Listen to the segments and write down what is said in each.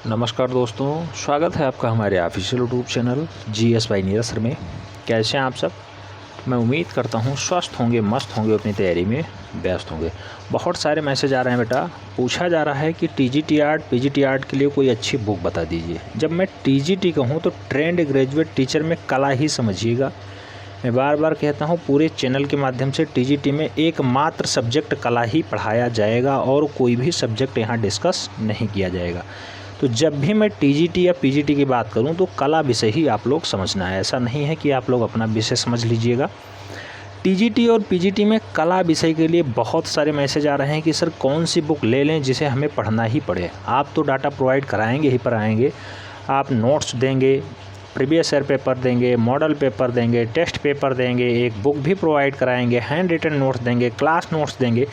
नमस्कार दोस्तों, स्वागत है आपका हमारे official YouTube channel GS by Neeraj sir में। कैसे हैं आप सब? मैं उम्मीद करता हूं स्वस्थ होंगे, मस्त होंगे, अपनी तैयारी में व्यस्त होंगे। बहुत सारे मैसेज आ रहे हैं बेटा, पूछा जा रहा है कि TGT आर्ट PGT आर्ट के लिए कोई अच्छी बुक बता दीजिए। जब मैं TGT कहूँ तो ट्रेंड ग्रेजुएट टीचर में कला ही समझिएगा। मैं बार बार कहता हूँ पूरे चैनल के माध्यम से TGT में एकमात्र सब्जेक्ट कला ही पढ़ाया जाएगा और कोई भी सब्जेक्ट यहाँ डिस्कस नहीं किया जाएगा। तो जब भी मैं TGT या PGT की बात करूं तो कला विषय ही आप लोग समझना है। ऐसा नहीं है कि आप लोग अपना विषय समझ लीजिएगा। TGT और PGT में कला विषय के लिए बहुत सारे मैसेज आ रहे हैं कि सर कौन सी बुक ले लें जिसे हमें पढ़ना ही पड़े। आप तो डाटा प्रोवाइड कराएंगे ही कराएंगे, आप नोट्स देंगे, प्रीवियस ईयर पेपर देंगे, मॉडल पेपर देंगे, टेस्ट पेपर देंगे, एक बुक भी प्रोवाइड कराएंगे, हैंड रिटन नोट्स देंगे, क्लास नोट्स देंगे,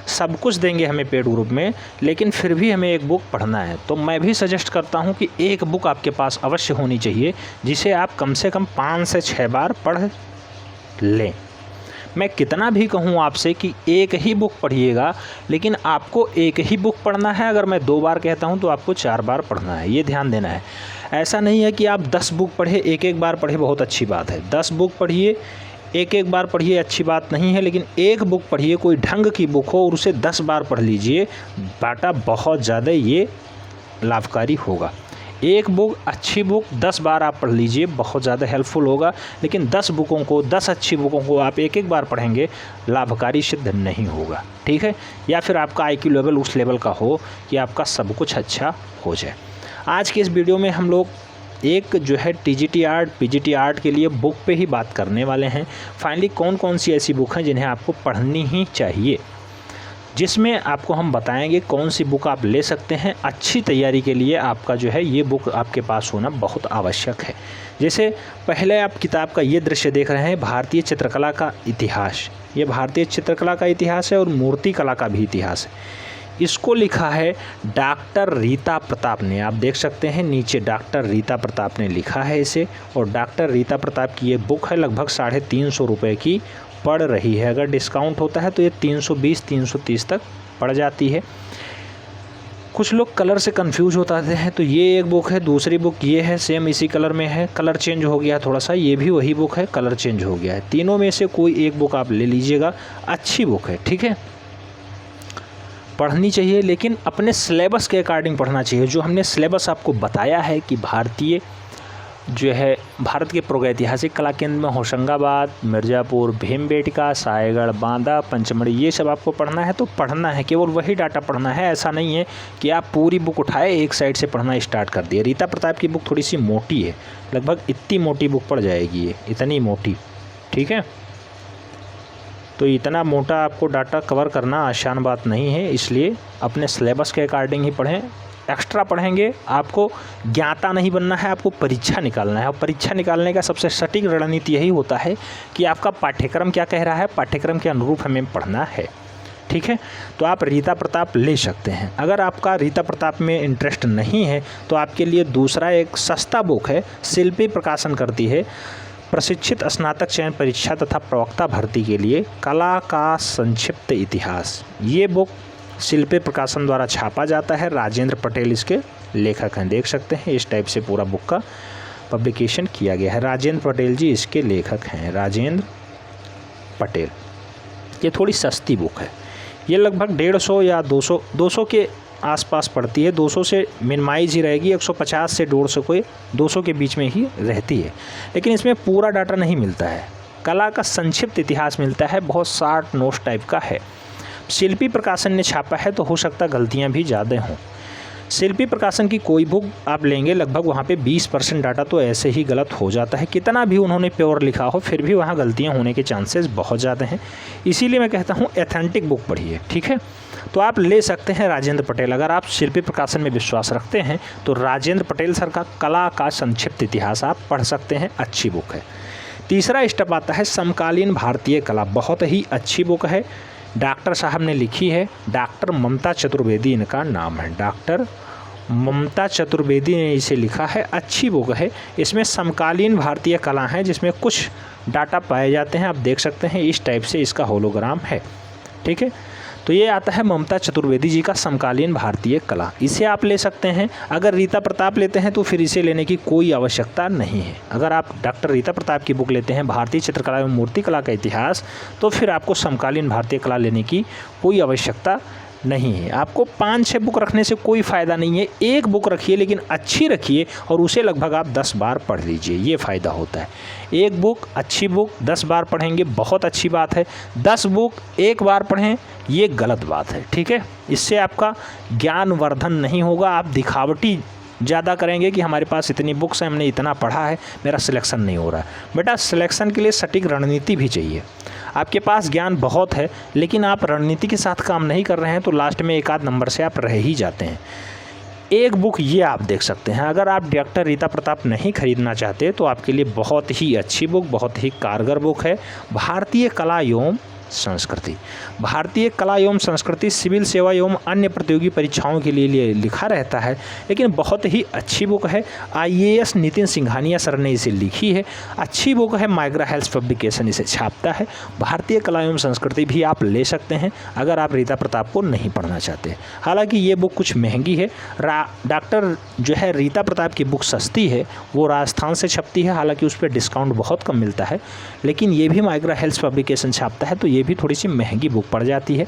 सब कुछ देंगे हमें पेड ग्रुप में। लेकिन फिर भी हमें एक बुक पढ़ना है तो मैं भी सजेस्ट करता हूं कि एक बुक आपके पास अवश्य होनी चाहिए जिसे आप कम से कम 5 से 6 बार पढ़ लें। मैं कितना भी कहूं आपसे कि एक ही बुक पढ़िएगा, लेकिन आपको एक ही बुक पढ़ना है। अगर मैं 2 बार कहता हूं तो आपको 4 बार पढ़ना है, ये ध्यान देना है। ऐसा नहीं है कि आप 10 बुक पढ़े, एक बार पढ़े, बहुत अच्छी बात है। 10 बुक पढ़िए, एक बार पढ़िए, अच्छी बात नहीं है। लेकिन एक बुक पढ़िए, कोई ढंग की बुक हो और उसे 10 बार पढ़ लीजिए, डाटा बहुत ज़्यादा ये लाभकारी होगा। एक बुक, अच्छी बुक 10 बार आप पढ़ लीजिए, बहुत ज़्यादा हेल्पफुल होगा। लेकिन 10 बुकों को, 10 अच्छी बुकों को आप एक बार पढ़ेंगे, लाभकारी सिद्ध नहीं होगा। ठीक है? या फिर आपका IQ लेवल उस लेवल का हो कि आपका सब कुछ अच्छा हो जाए। आज के इस वीडियो में हम लोग एक जो है TGT आर्ट PGT आर्ट के लिए बुक पे ही बात करने वाले हैं। फाइनली कौन कौन सी ऐसी बुक हैं जिन्हें आपको पढ़नी ही चाहिए, जिसमें आपको हम बताएंगे कौन सी बुक आप ले सकते हैं। अच्छी तैयारी के लिए आपका जो है ये बुक आपके पास होना बहुत आवश्यक है। जैसे पहले आप किताब का ये दृश्य देख रहे हैं, भारतीय चित्रकला का इतिहास। ये भारतीय चित्रकला का इतिहास है और मूर्ति कला का भी इतिहास है। इसको लिखा है डॉक्टर रीता प्रताप ने। आप देख सकते हैं नीचे डॉक्टर रीता प्रताप ने लिखा है इसे। और डॉक्टर रीता प्रताप की ये बुक है, लगभग 350 रुपये की पड़ रही है। अगर डिस्काउंट होता है तो ये 320-330 तक पड़ जाती है। कुछ लोग कलर से कंफ्यूज होते हैं, तो ये एक बुक है। दूसरी बुक ये है, सेम इसी कलर में है, कलर चेंज हो गया थोड़ा सा। ये भी वही बुक है, कलर चेंज हो गया है। तीनों में से कोई एक बुक आप ले लीजिएगा, अच्छी बुक है। ठीक है? पढ़नी चाहिए, लेकिन अपने सिलेबस के अकॉर्डिंग पढ़ना चाहिए। जो हमने सिलेबस आपको बताया है कि भारतीय जो है भारत के प्रागैतिहासिक कला केंद्र में होशंगाबाद, मिर्ज़ापुर, भीमबेटका, सायगढ़, बांदा, पंचमढ़ी, ये सब आपको पढ़ना है तो पढ़ना है, केवल वही डाटा पढ़ना है। ऐसा नहीं है कि आप पूरी बुक उठाए एक साइड से पढ़ना स्टार्ट कर दिए। रीता प्रताप की बुक थोड़ी सी मोटी है, लगभग इतनी मोटी बुक पड़ जाएगी ये, इतनी मोटी। ठीक है? तो इतना मोटा आपको डाटा कवर करना आसान बात नहीं है, इसलिए अपने सिलेबस के अकॉर्डिंग ही पढ़ें। एक्स्ट्रा पढ़ेंगे, आपको ज्ञाता नहीं बनना है, आपको परीक्षा निकालना है। और परीक्षा निकालने का सबसे सटीक रणनीति यही होता है कि आपका पाठ्यक्रम क्या कह रहा है, पाठ्यक्रम के अनुरूप हमें पढ़ना है। ठीक है? तो आप रीता प्रताप ले सकते हैं। अगर आपका रीता प्रताप में इंटरेस्ट नहीं है तो आपके लिए दूसरा एक सस्ता बुक है, शिल्पी प्रकाशन करती है, प्रशिक्षित स्नातक चयन परीक्षा तथा प्रवक्ता भर्ती के लिए कला का संक्षिप्त इतिहास। ये बुक शिल्पी प्रकाशन द्वारा छापा जाता है। राजेंद्र पटेल इसके लेखक हैं, देख सकते हैं इस टाइप से पूरा बुक का पब्लिकेशन किया गया है। राजेंद्र पटेल जी इसके लेखक हैं, राजेंद्र पटेल। ये थोड़ी सस्ती बुक है, ये लगभग 150 या 200 के आसपास पड़ती है। 200 से मिनिमाइज ही रहेगी, 150 से 200 के बीच में ही रहती है। लेकिन इसमें पूरा डाटा नहीं मिलता है, कला का संक्षिप्त इतिहास मिलता है, बहुत शार्ट नोट्स टाइप का है। शिल्पी प्रकाशन ने छापा है तो हो सकता गलतियां भी ज़्यादा हों। शिल्पी प्रकाशन की कोई बुक आप लेंगे, लगभग वहाँ पे 20% डाटा तो ऐसे ही गलत हो जाता है। कितना भी उन्होंने प्योर लिखा हो, फिर भी वहाँ गलतियाँ होने के चांसेस बहुत ज़्यादा हैं। इसीलिए मैं कहता हूँ एथेंटिक बुक पढ़िए। ठीक है? तो आप ले सकते हैं राजेंद्र पटेल। अगर आप शिल्पी प्रकाशन में विश्वास रखते हैं तो राजेंद्र पटेल सर का कला का संक्षिप्त इतिहास आप पढ़ सकते हैं, अच्छी बुक है। तीसरा स्टेप आता है समकालीन भारतीय कला, बहुत ही अच्छी बुक है, डॉक्टर साहब ने लिखी है, डॉक्टर ममता चतुर्वेदी इनका नाम है। डॉक्टर ममता चतुर्वेदी ने इसे लिखा है, अच्छी बुक है। इसमें समकालीन भारतीय कला है जिसमें कुछ डाटा पाए जाते हैं, आप देख सकते हैं इस टाइप से इसका होलोग्राम है। ठीक है? तो ये आता है ममता चतुर्वेदी जी का समकालीन भारतीय कला, इसे आप ले सकते हैं। अगर रीता प्रताप लेते हैं तो फिर इसे लेने की कोई आवश्यकता नहीं है। अगर आप डॉक्टर रीता प्रताप की बुक लेते हैं भारतीय चित्रकला एवं मूर्ति कला का इतिहास, तो फिर आपको समकालीन भारतीय कला लेने की कोई आवश्यकता नहीं है। आपको 5-6 बुक रखने से कोई फ़ायदा नहीं है। एक बुक रखिए लेकिन अच्छी रखिए और उसे लगभग आप 10 बार पढ़ लीजिए, ये फ़ायदा होता है। एक बुक अच्छी बुक 10 बार पढ़ेंगे बहुत अच्छी बात है, 10 बुक एक बार पढ़ें ये गलत बात है, ठीक है। इससे आपका ज्ञानवर्धन नहीं होगा, आप दिखावटी ज़्यादा करेंगे कि हमारे पास इतनी बुक्स हैं, हमने इतना पढ़ा है, मेरा सिलेक्शन नहीं हो रहा है। बेटा सिलेक्शन के लिए सटीक रणनीति भी चाहिए। आपके पास ज्ञान बहुत है लेकिन आप रणनीति के साथ काम नहीं कर रहे हैं तो लास्ट में एक आध नंबर से आप रह ही जाते हैं। एक बुक ये आप देख सकते हैं, अगर आप डॉक्टर रीता प्रताप नहीं खरीदना चाहते तो आपके लिए बहुत ही अच्छी बुक, बहुत ही कारगर बुक है भारतीय कला एवं संस्कृति। भारतीय कला एवं संस्कृति सिविल सेवा एवं अन्य प्रतियोगी परीक्षाओं के लिए लिखा रहता है, लेकिन बहुत ही अच्छी बुक है। IAS नितिन सिंघानिया सर ने इसे लिखी है, अच्छी बुक है। माइग्रा हेल्थ पब्लिकेशन इसे छापता है। भारतीय कला एवं संस्कृति भी आप ले सकते हैं अगर आप रीता प्रताप को नहीं पढ़ना चाहते। हालांकि ये बुक कुछ महंगी है। डॉक्टर जो है रीता प्रताप की बुक सस्ती है, वो राजस्थान से छपती है, हालांकि उस पर डिस्काउंट बहुत कम मिलता है, लेकिन ये भी माइग्रा हेल्थ पब्लिकेशन छापता है तो ये भी थोड़ी सी महंगी बुक पड़ जाती है।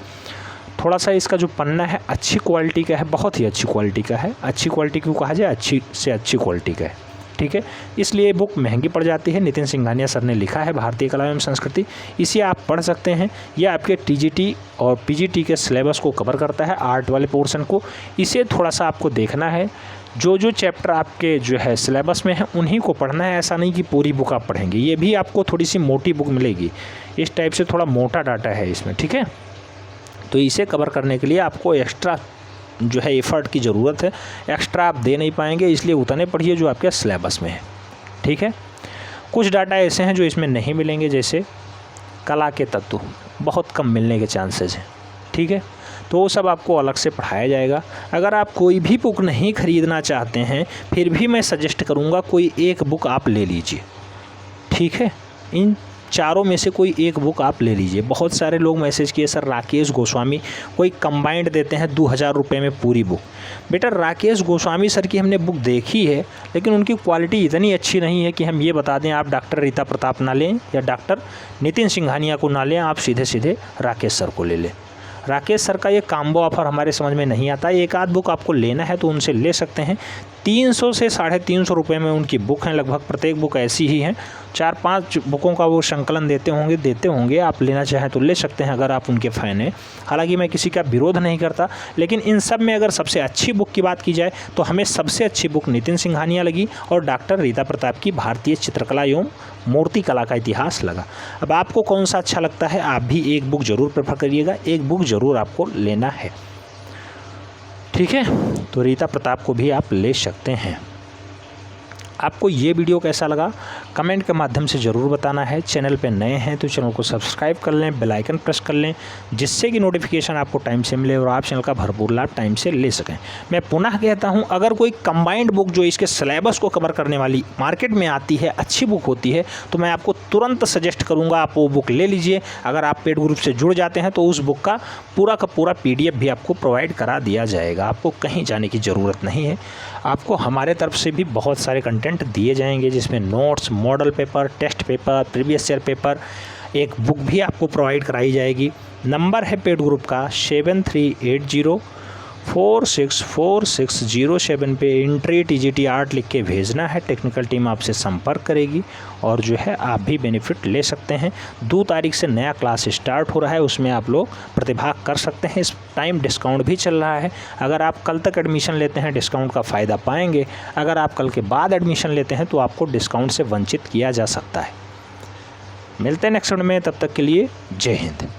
थोड़ा सा इसका जो पन्ना है अच्छी क्वालिटी का है, बहुत ही अच्छी क्वालिटी का है। अच्छी क्वालिटी क्यों कहा जाए, अच्छी से अच्छी क्वालिटी का है, ठीक है। इसलिए बुक महंगी पड़ जाती है। नितिन सिंघानिया सर ने लिखा है भारतीय कला एवं संस्कृति, इसे आप पढ़ सकते हैं। यह आपके TGT और PGT के सिलेबस को कवर करता है, आर्ट वाले पोर्शन को। इसे थोड़ा सा आपको देखना है, जो चैप्टर आपके जो है सिलेबस में है उन्हीं को पढ़ना है। ऐसा नहीं कि पूरी बुक आप पढ़ेंगे, ये भी आपको थोड़ी सी मोटी बुक मिलेगी। इस टाइप से थोड़ा मोटा डाटा है इसमें, ठीक है। तो इसे कवर करने के लिए आपको एक्स्ट्रा जो है एफर्ट की ज़रूरत है, एक्स्ट्रा आप दे नहीं पाएंगे, इसलिए उतने पढ़िए जो आपके सिलेबस में है, ठीक है। कुछ डाटा ऐसे हैं जो इसमें नहीं मिलेंगे, जैसे कला के तत्व बहुत कम मिलने के चांसेस हैं, ठीक है। तो वो सब आपको अलग से पढ़ाया जाएगा। अगर आप कोई भी बुक नहीं खरीदना चाहते हैं फिर भी मैं सजेस्ट करूँगा कोई एक बुक आप ले लीजिए, ठीक है। इन चारों में से कोई एक बुक आप ले लीजिए। बहुत सारे लोग मैसेज किए सर राकेश गोस्वामी कोई कंबाइंड देते हैं 2000 रुपये में पूरी बुक। बेटा राकेश गोस्वामी सर की हमने बुक देखी है लेकिन उनकी क्वालिटी इतनी अच्छी नहीं है कि हम ये बता दें आप डॉक्टर रीता प्रताप ना लें या डॉक्टर नितिन सिंघानिया को ना लें, आप सीधे सीधे राकेश सर को ले लें। राकेश सर का ये काम्बो ऑफर हमारे समझ में नहीं आता। एक आध बुक आपको लेना है तो उनसे ले सकते हैं। 300 से 350 रुपये में उनकी बुक हैं, लगभग प्रत्येक बुक ऐसी ही हैं। 4-5 बुकों का वो संकलन देते होंगे। आप लेना चाहें तो ले सकते हैं अगर आप उनके फ़ैन हैं। हालांकि मैं किसी का विरोध नहीं करता, लेकिन इन सब में अगर सबसे अच्छी बुक की बात की जाए तो हमें सबसे अच्छी बुक नितिन सिंघानिया लगी और डॉक्टर रीता प्रताप की भारतीय चित्रकला एवं मूर्ति कला का इतिहास लगा। अब आपको कौन सा अच्छा लगता है, आप भी एक बुक ज़रूर प्रेफर करिएगा, एक बुक ज़रूर आपको लेना है, ठीक है। तो रीता प्रताप को भी आप ले सकते हैं। आपको ये वीडियो कैसा लगा कमेंट के माध्यम से ज़रूर बताना है। चैनल पे नए हैं तो चैनल को सब्सक्राइब कर लें, बेल आइकन प्रेस कर लें, जिससे कि नोटिफिकेशन आपको टाइम से मिले और आप चैनल का भरपूर लाभ टाइम से ले सकें। मैं पुनः कहता हूं, अगर कोई कंबाइंड बुक जो इसके सिलेबस को कवर करने वाली मार्केट में आती है, अच्छी बुक होती है, तो मैं आपको तुरंत सजेस्ट करूँगा आप वो बुक ले लीजिए। अगर आप पेड ग्रुप से जुड़ जाते हैं तो उस बुक का पूरा PDF भी आपको प्रोवाइड करा दिया जाएगा। आपको कहीं जाने की ज़रूरत नहीं है। आपको हमारे तरफ से भी बहुत सारे कंटेंट दिए जाएंगे, जिसमें notes, model paper, test paper, previous year paper, एक बुक भी आपको प्रोवाइड कराई जाएगी। नंबर है पेड ग्रुप का 7380464607 पे एंट्री TGT आर्ट लिख के भेजना है। टेक्निकल टीम आपसे संपर्क करेगी और जो है आप भी बेनिफिट ले सकते हैं। 2 तारीख से नया क्लास स्टार्ट हो रहा है, उसमें आप लोग प्रतिभाग कर सकते हैं। इस टाइम डिस्काउंट भी चल रहा है। अगर आप कल तक एडमिशन लेते हैं डिस्काउंट का फ़ायदा पाएंगे, अगर आप कल के बाद एडमिशन लेते हैं तो आपको डिस्काउंट से वंचित किया जा सकता है। मिलते हैं नेक्स्ट वीडियो में, तब तक के लिए जय हिंद।